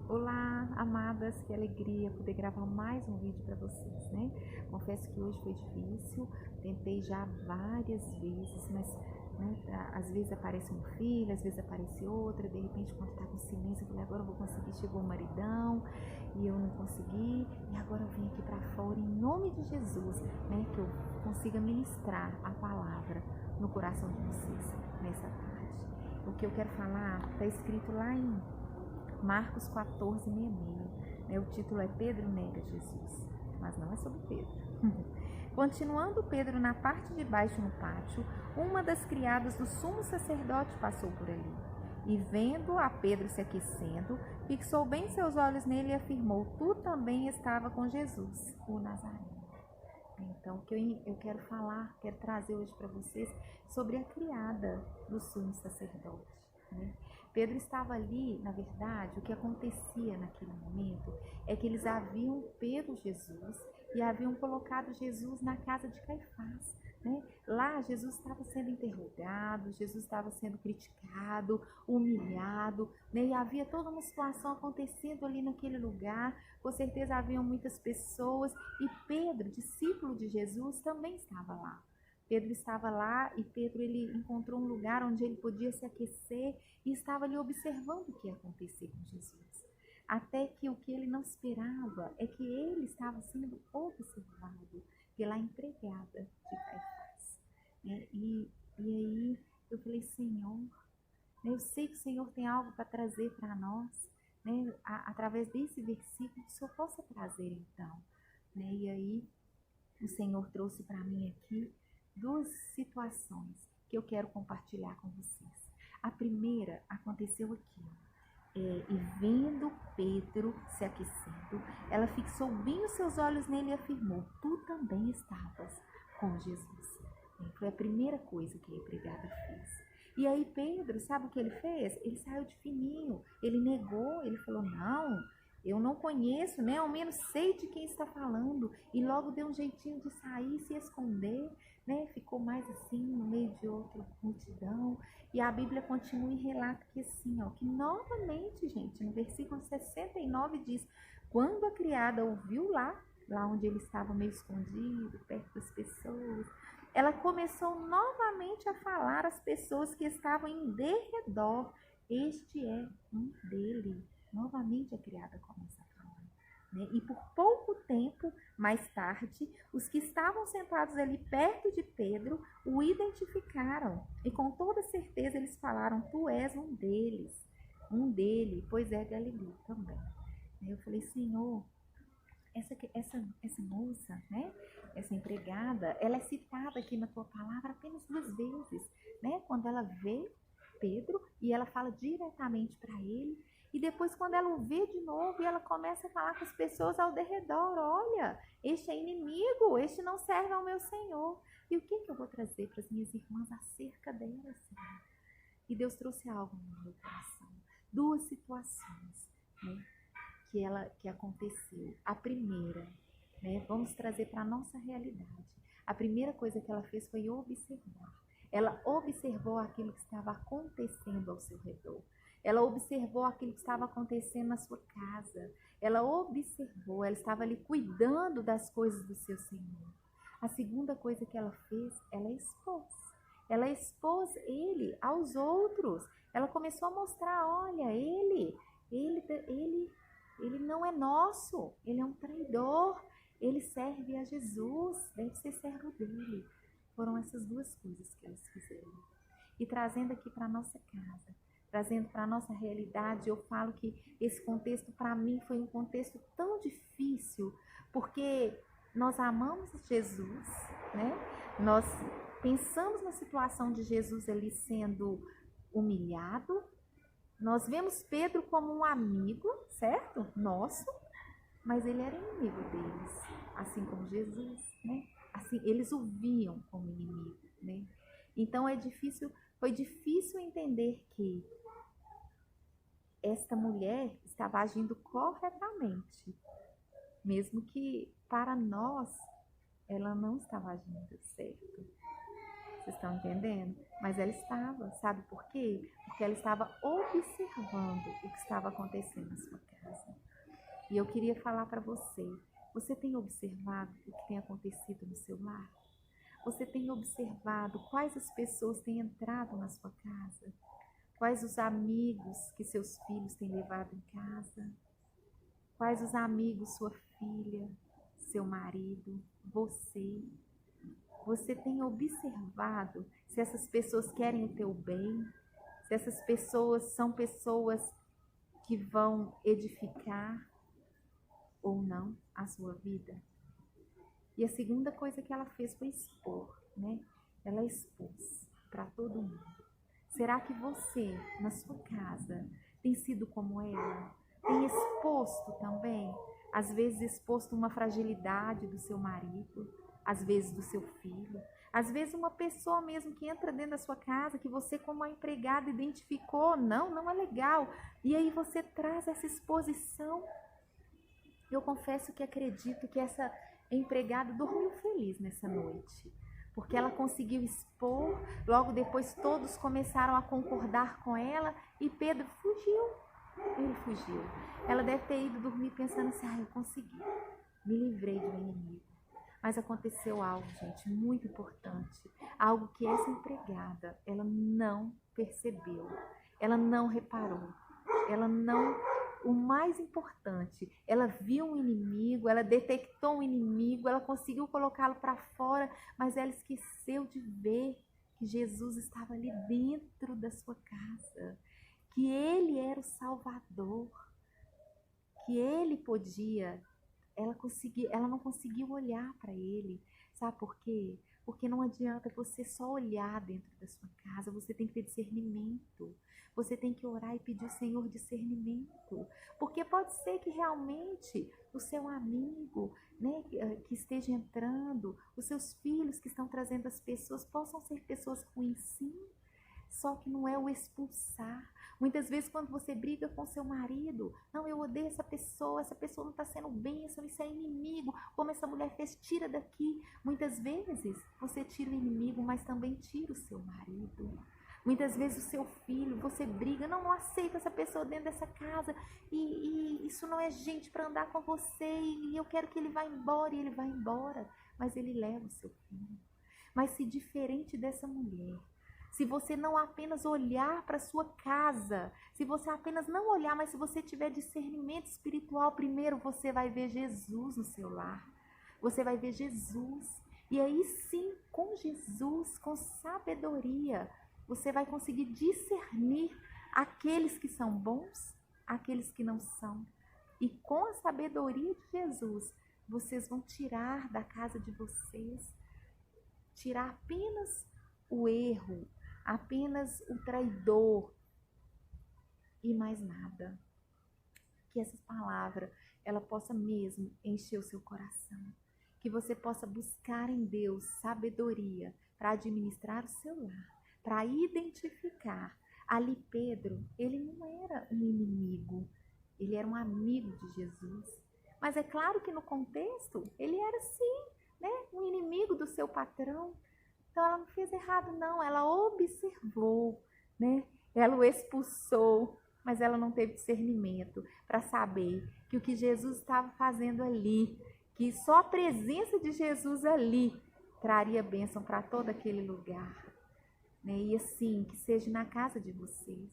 Olá, amadas, que alegria poder gravar mais um vídeo para vocês, né? Confesso que hoje foi difícil, tentei já várias vezes, mas às vezes aparece um filho, às vezes aparece outra, de repente quando tá com silêncio, eu falei, agora eu vou conseguir, chegou o maridão, e eu não consegui, e agora eu vim aqui para fora, em nome de Jesus, né? Que eu consiga ministrar a palavra no coração de vocês nessa tarde. O que eu quero falar está escrito lá em Marcos 14:66, né? O título é Pedro nega Jesus, mas não é sobre Pedro. Continuando Pedro na parte de baixo no pátio, uma das criadas do sumo sacerdote passou por ali. E vendo a Pedro se aquecendo, fixou bem seus olhos nele e afirmou, tu também estava com Jesus, o Nazareno. Então, o que eu quero falar, quero trazer hoje para vocês sobre a criada do sumo sacerdote, né? Pedro estava ali, na verdade, o que acontecia naquele momento é que eles haviam pego Jesus e haviam colocado Jesus na casa de Caifás, né? Lá Jesus estava sendo interrogado, Jesus estava sendo criticado, humilhado, né? E havia toda uma situação acontecendo ali naquele lugar. Com certeza haviam muitas pessoas e Pedro, discípulo de Jesus, também estava lá. Pedro estava lá e Pedro ele encontrou um lugar onde ele podia se aquecer e estava ali observando o que ia acontecer com Jesus. Até que o que ele não esperava é que ele estava sendo observado pela empregada de Caifás, né? E aí eu falei, Senhor, eu sei que o Senhor tem algo para trazer para nós, né? Através desse versículo, que o Senhor possa trazer então, né? E aí o Senhor trouxe para mim aqui duas situações que eu quero compartilhar com vocês. A primeira aconteceu aqui, e vendo Pedro se aquecendo, ela fixou bem os seus olhos nele e afirmou, tu também estavas com Jesus. Foi a primeira coisa que a empregada fez. E aí Pedro, sabe o que ele fez? Ele saiu de fininho, ele negou, ele falou, não, eu não conheço, né? Ao menos sei de quem está falando. E logo deu um jeitinho de sair, se esconder, né? Ficou mais assim, no meio de outra multidão. E a Bíblia continua e relata que assim, ó, que novamente, gente, no versículo 69 diz, quando a criada ouviu lá onde ele estava meio escondido, perto das pessoas, ela começou novamente a falar às pessoas que estavam em derredor, este é um dele. Novamente a criada começa a falar, né? E por pouco tempo mais tarde, os que estavam sentados ali perto de Pedro o identificaram e com toda certeza eles falaram, tu és um dele, pois é Galileu também. Eu falei, Senhor, essa moça, né? Essa empregada, ela é citada aqui na tua palavra apenas 2 vezes, né? Quando ela vê Pedro e ela fala diretamente para ele. E depois, quando ela o vê de novo, e ela começa a falar com as pessoas ao derredor, olha, este é inimigo, este não serve ao meu Senhor. E o que eu vou trazer para as minhas irmãs acerca dela, Senhor? E Deus trouxe algo no meu coração. 2 situações, né, que aconteceu. A primeira, né, vamos trazer para a nossa realidade. A primeira coisa que ela fez foi observar. Ela observou aquilo que estava acontecendo ao seu redor. Ela observou aquilo que estava acontecendo na sua casa. Ela observou, ela estava ali cuidando das coisas do seu Senhor. A segunda coisa que ela fez, ela expôs. Ela expôs ele aos outros. Ela começou a mostrar, olha, ele não é nosso, ele é um traidor, ele serve a Jesus, deve ser servo dele. Foram essas 2 coisas que eles fizeram. E trazendo aqui para a nossa casa, trazendo para a nossa realidade, eu falo que esse contexto para mim foi um contexto tão difícil, porque nós amamos Jesus, né? Nós pensamos na situação de Jesus ali sendo humilhado, nós vemos Pedro como um amigo, certo? Nosso, mas ele era inimigo deles, assim como Jesus, né? Assim, eles o viam como inimigo, né? Então foi difícil entender que esta mulher estava agindo corretamente, mesmo que para nós ela não estava agindo certo, Vocês estão entendendo? Mas ela estava, sabe por quê? Porque ela estava observando o que estava acontecendo na sua casa. E eu queria falar para você, você tem observado o que tem acontecido no seu lar? Você tem observado quais as pessoas têm entrado na sua casa? Quais os amigos que seus filhos têm levado em casa? Quais os amigos, sua filha, seu marido, você? Você tem observado se essas pessoas querem o teu bem? Se essas pessoas são pessoas que vão edificar ou não a sua vida? E a segunda coisa que ela fez foi expor, né? Ela expôs para todo mundo. Será que você, na sua casa, tem sido como ela? Tem exposto também? Às vezes exposto uma fragilidade do seu marido, às vezes do seu filho, às vezes uma pessoa mesmo que entra dentro da sua casa, que você como a empregada identificou, não é legal. E aí você traz essa exposição. Eu confesso que acredito que essa empregada dormiu feliz nessa noite, porque ela conseguiu expor, logo depois todos começaram a concordar com ela e Pedro fugiu. Ele fugiu. Ela deve ter ido dormir pensando assim, eu consegui, me livrei do inimigo. Mas aconteceu algo, gente, muito importante, algo que essa empregada, ela não percebeu, ela não reparou, ela não... O mais importante, ela viu um inimigo, ela detectou um inimigo, ela conseguiu colocá-lo para fora, mas ela esqueceu de ver que Jesus estava ali dentro da sua casa, que ele era o Salvador, que ele podia. Ela não conseguiu olhar para ele. Sabe por quê? Porque não adianta você só olhar dentro da sua casa, você tem que ter discernimento. Você tem que orar e pedir ao Senhor discernimento. Porque pode ser que realmente o seu amigo, né, que esteja entrando, os seus filhos que estão trazendo as pessoas, possam ser pessoas ruins, sim. Só que não é o expulsar. Muitas vezes quando você briga com seu marido, não, eu odeio essa pessoa não está sendo bênção, isso é inimigo, como essa mulher fez, tira daqui. Muitas vezes você tira o inimigo, mas também tira o seu marido. Muitas vezes o seu filho, você briga, não aceita essa pessoa dentro dessa casa e isso não é gente para andar com você e eu quero que ele vá embora e ele vai embora, mas ele leva o seu filho. Mas se diferente dessa mulher, se você não apenas olhar para a sua casa, se você apenas não olhar, mas se você tiver discernimento espiritual, primeiro você vai ver Jesus no seu lar. Você vai ver Jesus. E aí sim, com Jesus, com sabedoria, você vai conseguir discernir aqueles que são bons, aqueles que não são. E com a sabedoria de Jesus, vocês vão tirar da casa de vocês, tirar apenas o erro, apenas o traidor e mais nada. Que essa palavra, ela possa mesmo encher o seu coração. Que você possa buscar em Deus sabedoria para administrar o seu lar, para identificar. Ali Pedro, ele não era um inimigo, ele era um amigo de Jesus. Mas é claro que no contexto, ele era sim, né, um inimigo do seu patrão. Então ela não fez errado não, ela observou, né? Ela o expulsou, mas ela não teve discernimento para saber que o que Jesus estava fazendo ali, que só a presença de Jesus ali traria bênção para todo aquele lugar. Né? E assim, que seja na casa de vocês,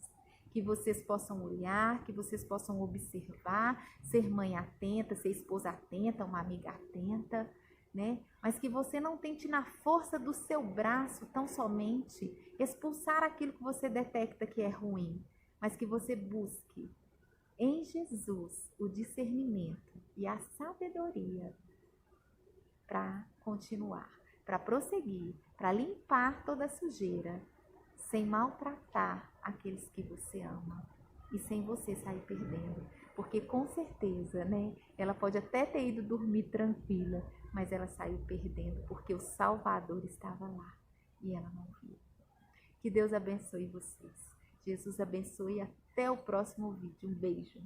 que vocês possam olhar, que vocês possam observar, ser mãe atenta, ser esposa atenta, uma amiga atenta, né? Mas que você não tente na força do seu braço tão somente expulsar aquilo que você detecta que é ruim, mas que você busque em Jesus o discernimento e a sabedoria para continuar, para prosseguir, para limpar toda a sujeira, sem maltratar aqueles que você ama e sem você sair perdendo. Porque com certeza, né, ela pode até ter ido dormir tranquila, mas ela saiu perdendo porque o Salvador estava lá e ela não viu. Que Deus abençoe vocês. Jesus abençoe e até o próximo vídeo. Um beijo.